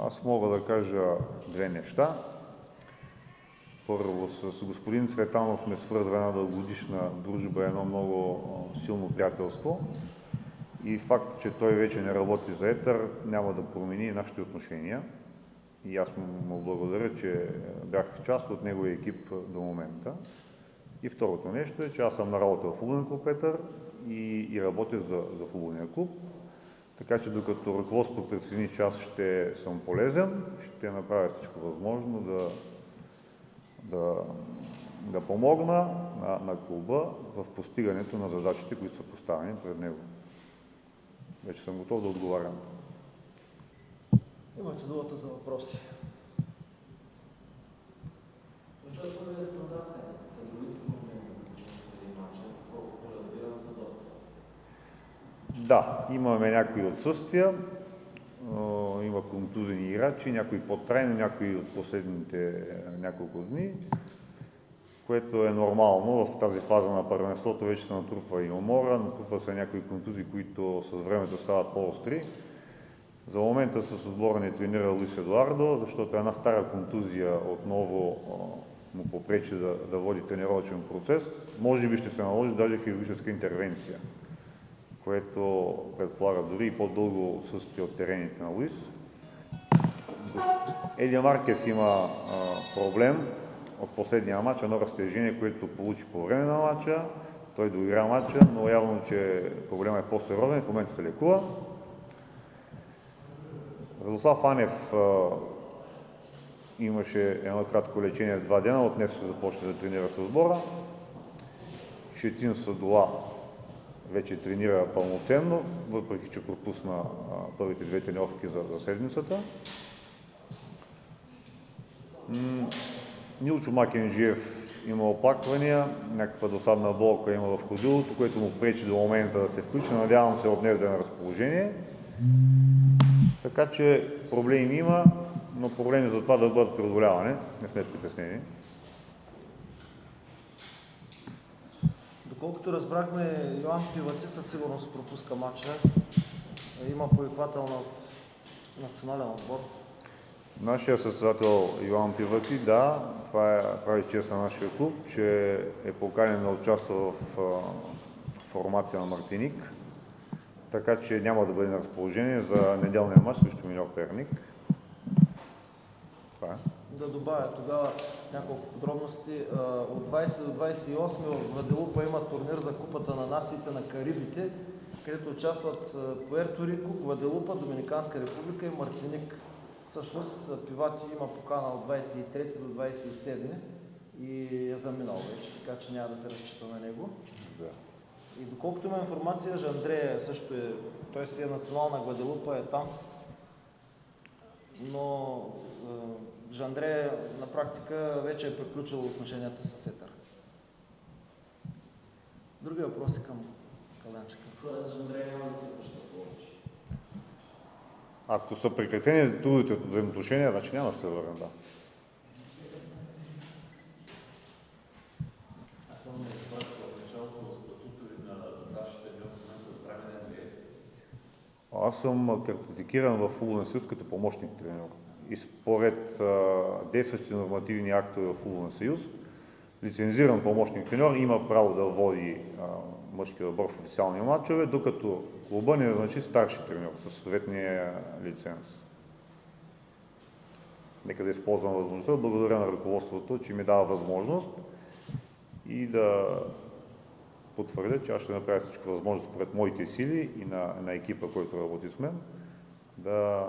Аз мога да кажа две неща. Първо, с господин Цветанов ме свързва една дългогодишна дружба, едно много силно приятелство. И факт, че той вече не работи за Етър, няма да промени нашите отношения. И аз му благодаря, че бях част от неговия екип до момента. И второто нещо е, че аз съм на работа в футболен клуб Етър и работя за футболния клуб. Така че докато ръководството прецени, че аз ще съм полезен, ще направя всичко възможно да помогна на клуба в постигането на задачите, които са поставени пред него. Вече съм готов да отговарям. Имате думата за въпроси. Очакваме стандартни кадровите промени в матча, колкото разбирам са доста. Да, имаме някои отсъствия, има контузени играчи, някои по-трайни, някои от последните няколко дни, което е нормално. В тази фаза на първенството вече се натрупва и умора, натрупва се някои контузии, които с времето стават по-остри. За момента с отбора не тренира Луис Едуардо, защото една стара контузия отново му попречи да води тренировъчен процес. Може би ще се наложи даже хирургическа интервенция, което предполага дори и по-дълго отсъствие от терените на Луис. Еди Маркес има проблем от последния матч, едно разтежение, което получи по време на матча. Той доигра матча, но явно, че проблемът е по-сериозен, в момента се лекува. Радослав Анев имаше едно кратко лечение 2 дена, от днес ще започне да тренира с отбора. Четин Садола вече тренира пълноценно, въпреки че пропусна първите 2 тренировки за седмицата. Милчо Макенджиев има оплаквания, някаква досадна болка има в ходилото, което му пречи до момента да се включи. Надявам се от днес да е на разположение. Така че проблеми има, но проблеми за това да бъдат преодолявани. Не сме притеснени. Доколкото разбрахме, Йоан Пивати със сигурност пропуска матча. Има повиквателна от национален отбор. Нашия състезател Йоан Пивати, да, това прави чест на нашия клуб, че е поканен да участва в формация на Мартиник, така че няма да бъде на разположение за неделния матч срещу Миньор Перник. Това е. Да добавя тогава няколко подробности. От 20 до 28 в Гваделупа има турнир за Купата на нациите на Карибите, където участват Пуерто Рико, Гваделупа, Доминиканска република и Мартиник. Всъщност Пивати има покана от 23 до 27 и е заминал вече, така че няма да се разчита на него. Да. И доколкото има информация, Жандрея също е, той си е национална Гваделупа, е там, но Жандрея на практика вече е приключил отношенията с Етър. Други въпроси към Калянчика? Тоест Жандрея няма да се връща повече. Ако са прекратени трудовите взаимоотношения, значи няма да се върне, да. Аз съм не разбрах в началото статута ви на старшите ви в момента здравен ли е? Аз съм картотекиран в Футболен съюз като помощник тренер. И според действащите нормативни актове в Футболен съюз, лицензиран помощник тренер има право да води мъжкия отбор в официални матчове, докато клуба не назначи старши тренер със съответния лиценз. Нека да използвам възможността, благодаря на ръководството, че ми дава възможност и да потвърдя, че аз ще направя всичко възможно според моите сили и на екипа, който работи с мен, да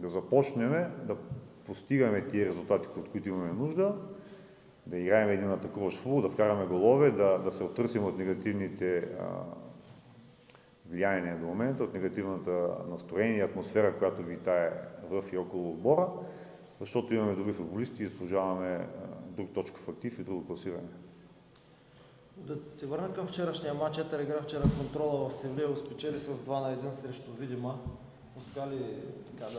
започнем да постигаме тия резултати, от които имаме нужда, да играем един атакуващ футбол, да вкараме голове, да се оттърсим от негативните влияния до момента, от негативната настроение и атмосфера, която витае в и около отбора, защото имаме добри футболисти и служаваме друг точков актив и друго класиране. Да те върна към вчерашния матч. Етър игра вчера контрола в Севлиево, спечели с 2-1 срещу Видима. Успя ли така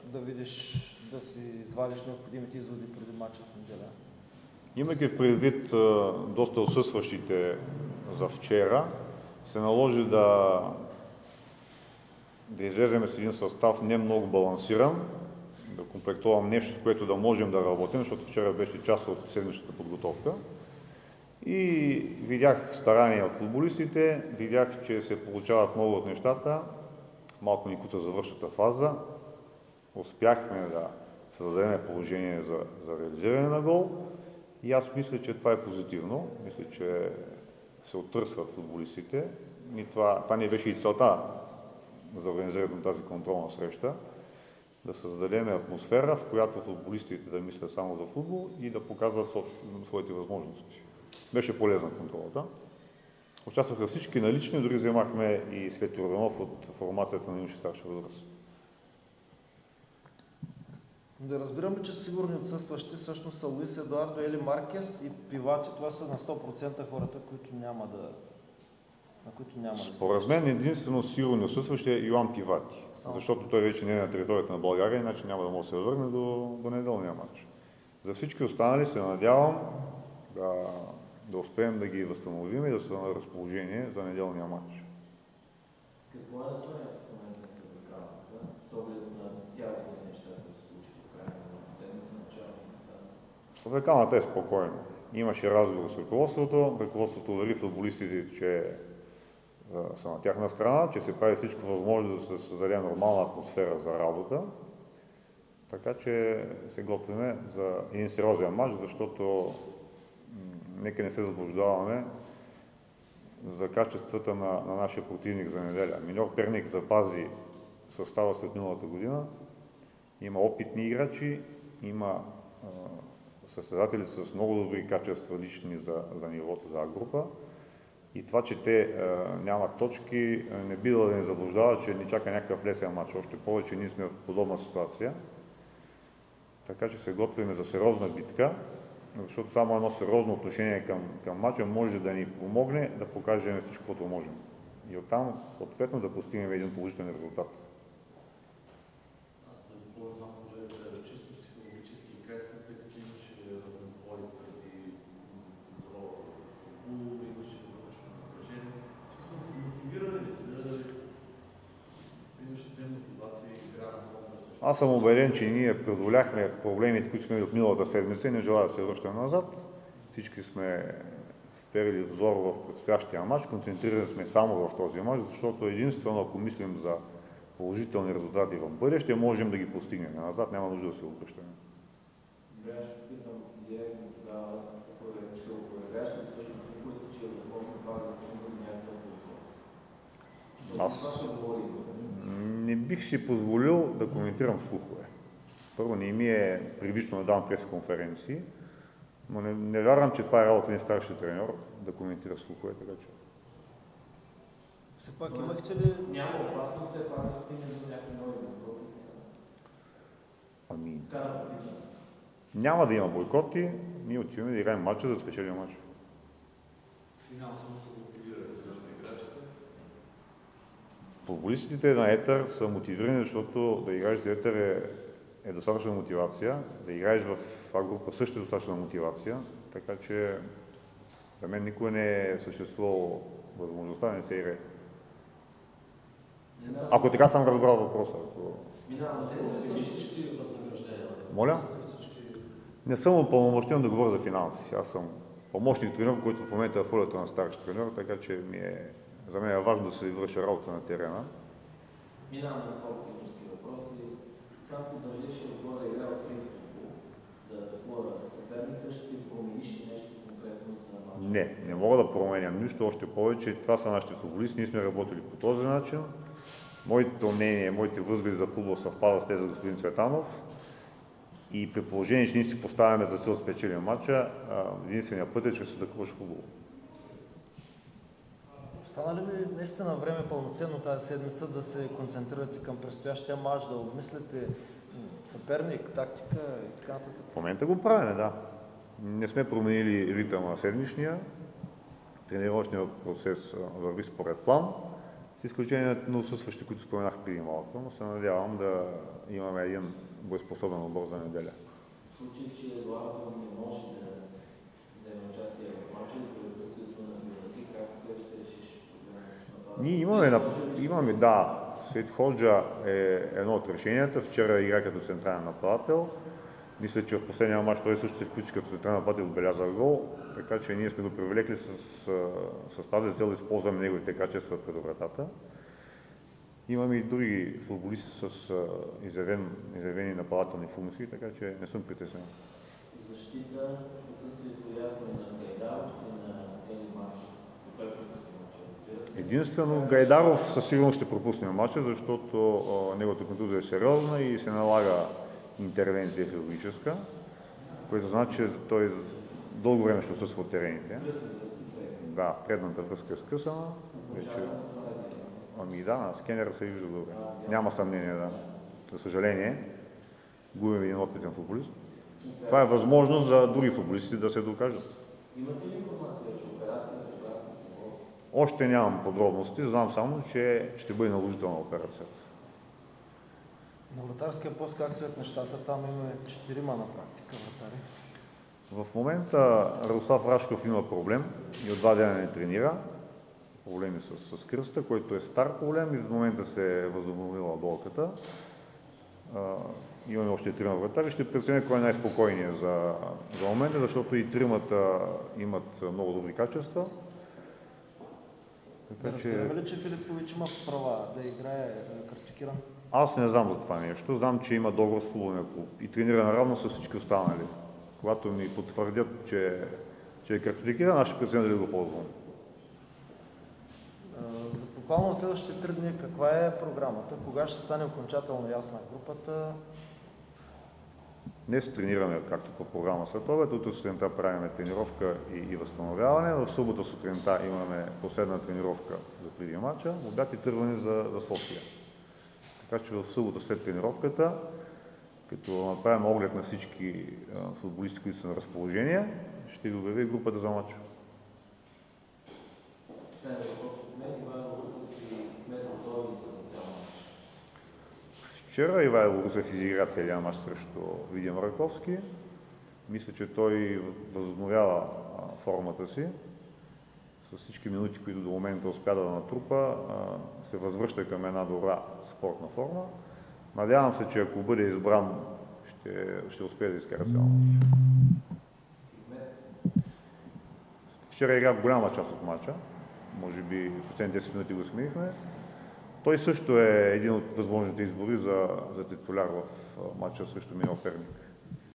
да видиш, да си извадиш необходимите изводи преди матча в неделя? Имайки предвид доста отсъстващите за вчера, се наложи да излезем с един състав не много балансиран, да комплектувам нещо, с което да можем да работим, защото вчера беше част от седмичната подготовка. И видях старания от футболистите, видях, че се получават много от нещата, малко ни куца завършвата фаза. Успяхме да създадем положение за реализиране на гол и аз мисля, че това е позитивно. Мисля, че се оттърсват футболистите. И това не беше и целта за организирането на тази контролна среща. Да създадем атмосфера, в която футболистите да мислят само за футбол и да показват своите възможности. Беше полезна контролата. Участваха всички налични, дори вземахме и Свети Орданов от формацията на юноши старша възраст. Да разбирам ли, че сигурни отсъстващи всъщност са Луис Едуардо, Ели Маркес и Пивати. Това са на 100% хората, които няма да Според мен единствено сигурно отсъстващ е Йоан Пивати, защото той вече не е на територията на България, иначе няма да може да се върне до неделния матч. За всички останали се надявам да успеем да ги възстановим и да са на разположение за неделния матч. Какво е настроението в момента с Закалата, с оглед на тялостните неща, които се случиха в края на седмица, началото на тази? Славеканата е спокойно. Имаше разговор с ръководството. Ръководството увери футболистите, че са на тяхна страна, че се прави всичко възможно да се създаде нормална атмосфера за работа. Така че се готвиме за един сериозен матч, защото нека не се заблуждаваме за качествата на нашия противник за неделя. Миньор Перник запази състава след миналата година. Има опитни играчи, има състезатели с много добри качества лични за нивото за А-група. И това, че те нямат точки, не би да ни заблуждава, че ни чака някакъв лесен матч. Още повече ние сме в подобна ситуация. Така че се готвим за сериозна битка, защото само едно сериозно отношение към матча може да ни помогне да покажем всичко, което можем. И оттам, съответно, да постигнем един положителен резултат. Аз да допълня само колегата, чисто психологически как са, тъй като имаше разнобой преди контрола в футбол, имаше вътрешно напрежение. Мотивирали ли се, имаше демотивация и игра на контра също? Аз съм убеден, че ние преодоляхме проблемите, които сме от миналата седмица и не желая да се връщаме назад. Всички сме вперили взор в предстоящия матч, концентрирани сме само в този матч, защото единствено, ако мислим за положителни резултати в бъдеще, можем да ги постигнем. Назад няма нужда да се обръщаме. Добре, аз ще питам директно тогава, ще го проверяваш ли всъщност слуховете, че е възможно това да се стигне до някакъв отговор? Не бих си позволил да коментирам слухове. Първо, не ми е привично да давам пресконференции, но не вярвам, че това е работа на старшия треньор да коментира слухове, така че. Все пак имахте ли... Няма опасност все пак да се стигне до някакви нови бойкоти? Ами, Кара няма да има бойкоти, ние отиваме да играем матча, да спечелим матча. Финансово са мотивирали също играчите. Футболистите на Етър са мотивирани, защото да играеш за Етър е достатъчна мотивация, да играеш в А-група също е достатъчна мотивация, така че за мен никой не е съществувал възможността да не се играе. Ако така съм разбрал въпроса. Моля? Не съм упълномощен да говоря за финанси. Аз съм помощник тренер, който в момента е в ролята на старши тренер, така че за мен е важно да се извърши работа на терена. Минавам на по-технически въпроси. Самото държеше отгоре игра от футбол, да атакува съперника, ще промениш ли нещо конкретно за матча? Не мога да променям нищо, още повече. Това са нашите футболисти, ние сме работили по този начин. Моето мнение, моите възгледи за футбол съвпадат с тези за господин Цветанов. И при положение, че ние си поставяме за цел да спечелим матча, единственият път е, че се атакуваш футбол. Стана ли ви наистина време пълноценно тази седмица да се концентрирате към предстоящия матч, да обмислите съперник, тактика и така нататък? В момента го правим, да. Не сме променили ритъма на седмичния. Тренировъчният процес върви според план, с изключение на отсъстващи, които споменах преди малко, но се надявам да имаме един боеспособен отбор за неделя. В случай, че Едуардо не може да вземе участие в матча и при отсъствието на Бюрати, как ще решиш проблема с нападането? Ние имаме, да, Сейд Ходжа е едно от решенията. Вчера игра като централен нападател. Мисля, че в последния мач той също се включи като централен нападател и отбеляза гол, така че ние сме го привлекли с тази цел да използваме неговите качества пред вратата. Имаме и други футболисти с изявени нападателни функции, така че не съм притеснен. Защита, отсъствието ясно и на Гайдаров и на Ели Марчес. Единствено Гайдаров със сигурност ще пропусне матча, защото неговата контузия е сериозна и се налага интервенция хирургическа, което значи, че той дълго време ще отсъства от терените. Да, предната връзка е скъсана. Вече... Ами да, на скенера се вижда добре. Няма съмнение, да. За съжаление, губим един опитен футболист. Това е възможност за други футболисти да се докажат. Имате ли информация, че операцията е правилна? Още нямам подробности, знам само, че ще бъде наложителна операцията. На вратарския пост как стоят нещата? Там има 4 на практика вратари. В момента Радослав Рашков има проблем и от 2 дена не тренира. Проблеми с кръста, който е стар проблем и в момента се е възобновила болката. Имаме още 3 вратари. Ще преценя кой е най-спокойният за момента, защото и тримата имат много добри качества. Така че... Разбираме ли, че Филипович има права да играе картикиран? Аз не знам за това нещо. Знам, че има договор с футболния клуб и тренира наравно с всички останали. Когато ми потвърдят, че е картикиран, аз ще преценя дали го ползвам. За буквално следващите 3 дни каква е програмата? Кога ще стане окончателно ясна групата? Днес тренираме, както по програма след обед, утре сутринта правим тренировка и възстановяване. В събота сутринта имаме последна тренировка за преди матча, обяд и тръгване за София. Така че в събота след тренировката, като направим оглед на всички футболисти, които са на разположение, ще ви обяви групата за матча. Вчера Ивайло Русев изигра целия мач срещу Видин Раковски. Мисля, че той възобновява формата си. С всички минути, които до момента успя да натрупа, се възвръща към една добра спортна форма. Надявам се, че ако бъде избран, ще успее да изкара цял мач. Вчера игра голяма част от мача. Може би последните 10 минути го сменихме. Той също е един от възможните избори за титуляр в матча срещу Миньо Перник.